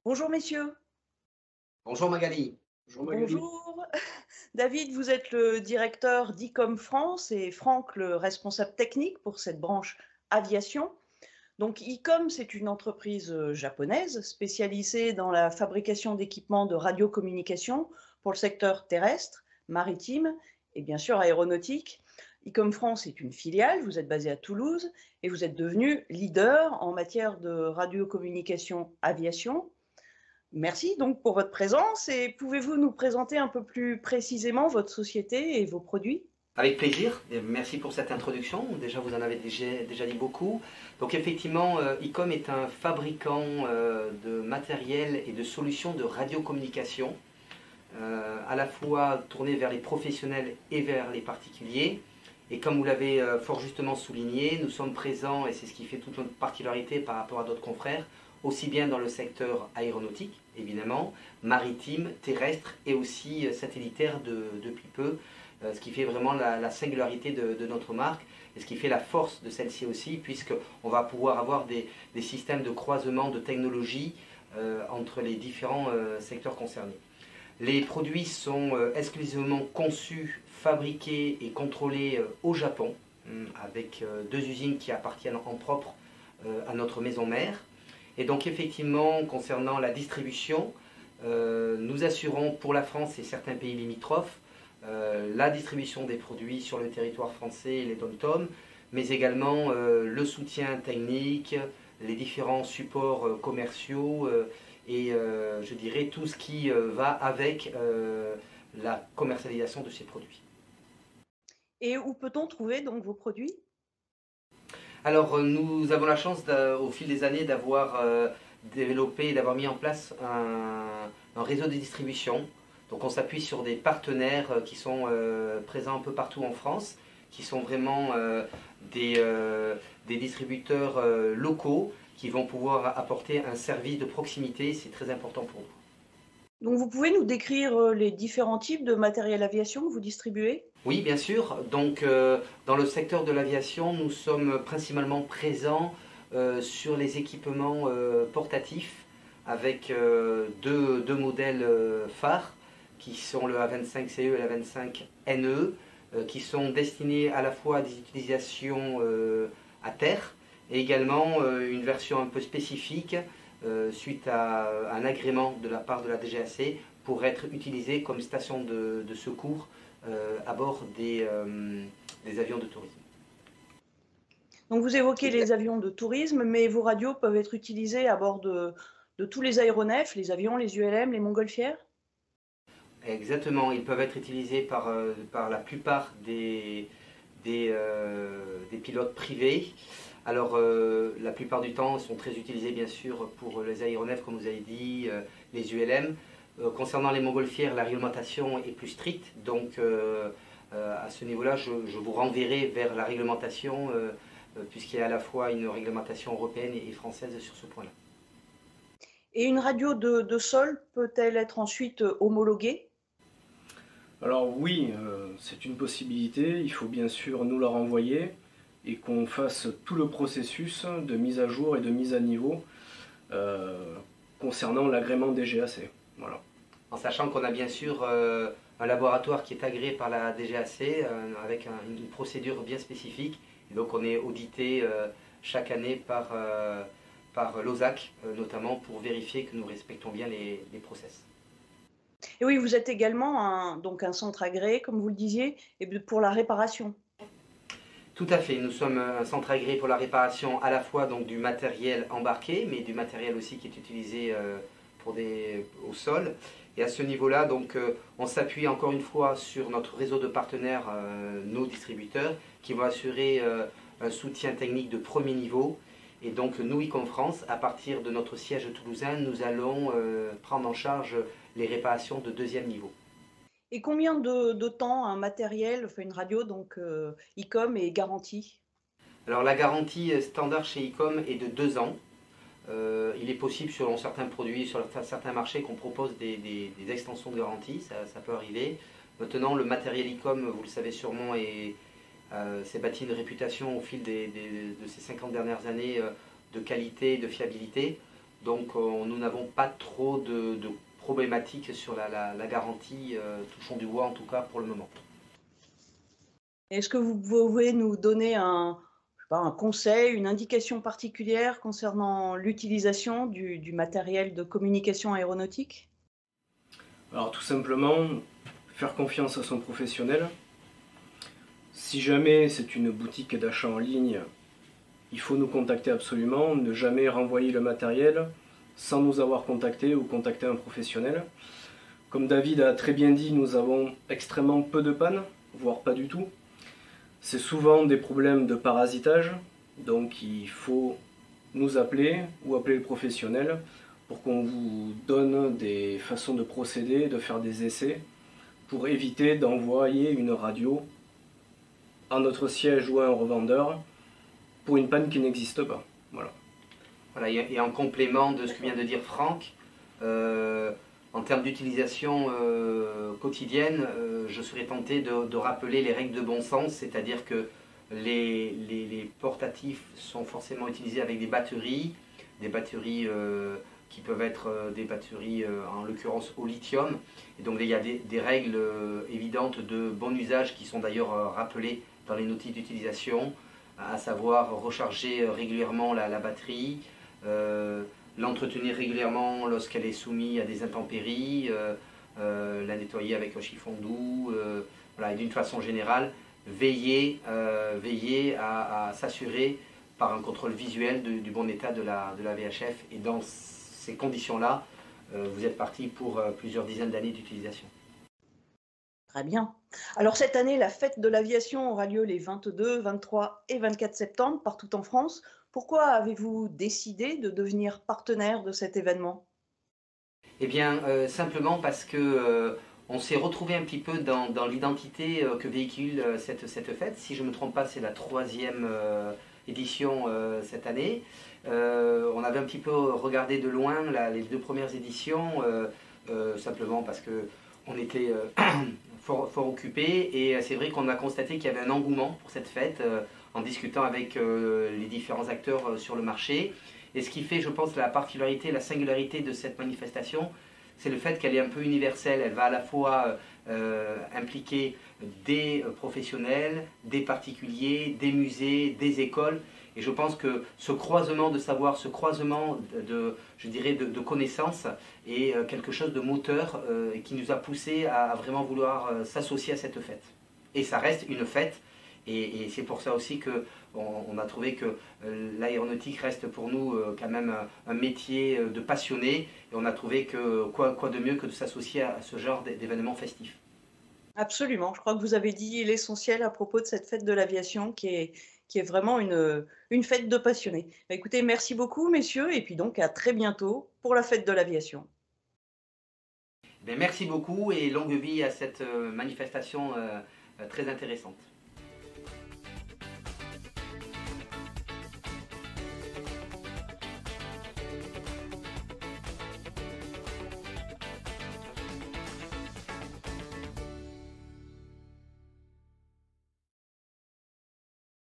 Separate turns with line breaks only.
Bonjour messieurs.
Bonjour Magali.
Bonjour Magali.
Bonjour. David, vous êtes le directeur d'ICOM France et Franck le responsable technique pour cette branche aviation. Donc ICOM, c'est une entreprise japonaise spécialisée dans la fabrication d'équipements de radiocommunication pour le secteur terrestre, maritime et bien sûr aéronautique. ICOM France est une filiale, vous êtes basé à Toulouse et vous êtes devenu leader en matière de radiocommunication aviation. Merci donc pour votre présence et pouvez-vous nous présenter un peu plus précisément votre société et vos produits?
Avec plaisir, et merci pour cette introduction. Déjà, vous en avez déjà dit beaucoup. Donc effectivement, ICOM est un fabricant de matériel et de solutions de radiocommunication, à la fois tourné vers les professionnels et vers les particuliers. Et comme vous l'avez fort justement souligné, nous sommes présents, et c'est ce qui fait toute notre particularité par rapport à d'autres confrères, aussi bien dans le secteur aéronautique, évidemment, maritime, terrestre et aussi satellitaire depuis peu, ce qui fait vraiment la singularité de notre marque et ce qui fait la force de celle-ci aussi, puisqu'on va pouvoir avoir des systèmes de croisement de technologies entre les différents secteurs concernés. Les produits sont exclusivement conçus, fabriqués et contrôlés au Japon, avec deux usines qui appartiennent en propre à notre maison mère. Et donc effectivement, concernant la distribution, nous assurons pour la France et certains pays limitrophes la distribution des produits sur le territoire français et les DOM-TOM, mais également le soutien technique, les différents supports commerciaux et je dirais tout ce qui va avec la commercialisation de ces produits.
Et où peut-on trouver donc vos produits?
Alors nous avons la chance au fil des années d'avoir développé et d'avoir mis en place un réseau de distribution. Donc on s'appuie sur des partenaires qui sont présents un peu partout en France, qui sont vraiment des distributeurs locaux qui vont pouvoir apporter un service de proximité. C'est très important pour nous.
Donc vous pouvez nous décrire les différents types de matériel aviation que vous distribuez?
Oui, bien sûr. Donc, dans le secteur de l'aviation, nous sommes principalement présents sur les équipements portatifs avec deux modèles phares qui sont le A25CE et l'A25NE, qui sont destinés à la fois à des utilisations à terre et également une version un peu spécifique suite à un agrément de la part de la DGAC pour être utilisé comme station de secours à bord des avions de tourisme.
Donc vous évoquez les avions de tourisme, mais vos radios peuvent être utilisées à bord de tous les aéronefs, les avions, les ULM, les montgolfières?
Exactement, ils peuvent être utilisés par la plupart des pilotes privés. Alors la plupart du temps, ils sont très utilisés bien sûr pour les aéronefs, comme vous avez dit, les ULM. Concernant les montgolfières, la réglementation est plus stricte, donc à ce niveau-là, je vous renverrai vers la réglementation, puisqu'il y a à la fois une réglementation européenne et française sur ce point-là.
Et une radio de sol peut-elle être ensuite homologuée?
Alors oui, c'est une possibilité. Il faut bien sûr nous la renvoyer et qu'on fasse tout le processus de mise à jour et de mise à niveau euh, concernant l'agrément DGAC. Voilà.
En sachant qu'on a bien sûr un laboratoire qui est agréé par la DGAC avec une procédure bien spécifique. Et donc on est audité chaque année par l'OSAC notamment pour vérifier que nous respectons bien les process.
Et oui, vous êtes également donc un centre agréé, comme vous le disiez, et pour la réparation.
Tout à fait, nous sommes un centre agréé pour la réparation à la fois donc, du matériel embarqué, mais du matériel aussi qui est utilisé au sol. Et à ce niveau-là, donc, on s'appuie encore une fois sur notre réseau de partenaires, nos distributeurs, qui vont assurer un soutien technique de premier niveau. Et donc nous, ICOM France, à partir de notre siège toulousain, nous allons prendre en charge les réparations de deuxième niveau.
Et combien de temps un matériel, enfin une radio, donc ICOM, est garantie?
Alors la garantie standard chez ICOM est de 2 ans. Il est possible selon certains produits, sur certains marchés qu'on propose des extensions de garantie, ça peut arriver. Maintenant le matériel ICOM, vous le savez sûrement, s'est bâti une réputation au fil de ces 50 dernières années de qualité et de fiabilité. Donc nous n'avons pas trop de problématiques sur la garantie, touchons du bois en tout cas pour le moment.
Est-ce que vous pouvez nous donner je sais pas, un conseil, une indication particulière concernant l'utilisation du matériel de communication aéronautique?
Alors tout simplement, faire confiance à son professionnel. Si jamais c'est une boutique d'achat en ligne, il faut nous contacter absolument, ne jamais renvoyer le matériel sans nous avoir contacté ou contacter un professionnel. Comme David a très bien dit, nous avons extrêmement peu de pannes, voire pas du tout. C'est souvent des problèmes de parasitage, donc il faut nous appeler ou appeler le professionnel pour qu'on vous donne des façons de procéder, de faire des essais, pour éviter d'envoyer une radio à notre siège ou à un revendeur pour une panne qui n'existe pas. Voilà.
Voilà, et en complément de ce que vient de dire Franck, en termes d'utilisation quotidienne, je serais tenté de rappeler les règles de bon sens, c'est-à-dire que les portatifs sont forcément utilisés avec des batteries qui peuvent être des batteries en l'occurrence au lithium. Et donc il y a des règles évidentes de bon usage qui sont d'ailleurs rappelées dans les notices d'utilisation, à savoir recharger régulièrement la batterie, l'entretenir régulièrement lorsqu'elle est soumise à des intempéries, la nettoyer avec un chiffon doux, voilà, et d'une façon générale, veiller à s'assurer par un contrôle visuel du bon état de la VHF. Et dans ces conditions-là, vous êtes parti pour plusieurs dizaines d'années d'utilisation.
Très bien. Alors cette année, la fête de l'aviation aura lieu les 22, 23 et 24 septembre partout en France. Pourquoi avez-vous décidé de devenir partenaire de cet événement?
Eh bien, simplement parce que on s'est retrouvé un petit peu dans l'identité que véhicule cette fête. Si je ne me trompe pas, c'est la 3e édition cette année. On avait un petit peu regardé de loin les 2 premières éditions, simplement parce qu'on était fort occupés. Et c'est vrai qu'on a constaté qu'il y avait un engouement pour cette fête en discutant avec les différents acteurs sur le marché. Et ce qui fait, je pense, la particularité, la singularité de cette manifestation, c'est le fait qu'elle est un peu universelle. Elle va à la fois impliquer des professionnels, des particuliers, des musées, des écoles. Et je pense que ce croisement de savoir, ce croisement je dirais, de connaissances est quelque chose de moteur et qui nous a poussé à vraiment vouloir s'associer à cette fête. Et ça reste une fête. Et c'est pour ça aussi qu'on a trouvé que l'aéronautique reste pour nous quand même un métier de passionné. Et on a trouvé que quoi de mieux que de s'associer à ce genre d'événements festifs.
Absolument. Je crois que vous avez dit l'essentiel à propos de cette fête de l'aviation qui est vraiment une fête de passionnés. Bah, écoutez, merci beaucoup, messieurs, et puis donc à très bientôt pour la fête de l'aviation.
Merci beaucoup et longue vie à cette manifestation très intéressante.